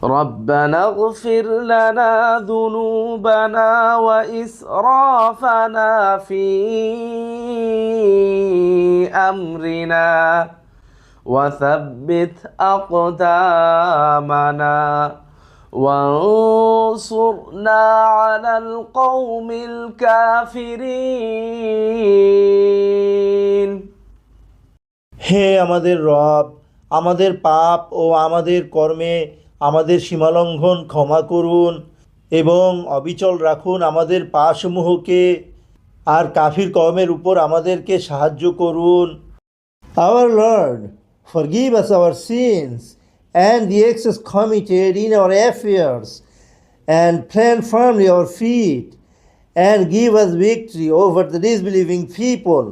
ربنا اغفر لنا ذنوبنا وإسرافنا في أمرنا وثبت أقدامنا وانصرنا على القوم الكافرين. হে আমাদের রব, আমাদের পাপ ও আমাদের কর্মে আমাদের সীমালঙ্ঘন ক্ষমা করুন এবং অবিচল রাখুন আমাদের পাপসমূহকে, আর কাফির কওমের উপর আমাদেরকে সাহায্য করুন। Our Lord, forgive us our sins and the excess committed in our affairs, and plant firmly our feet, and give us victory over the disbelieving people.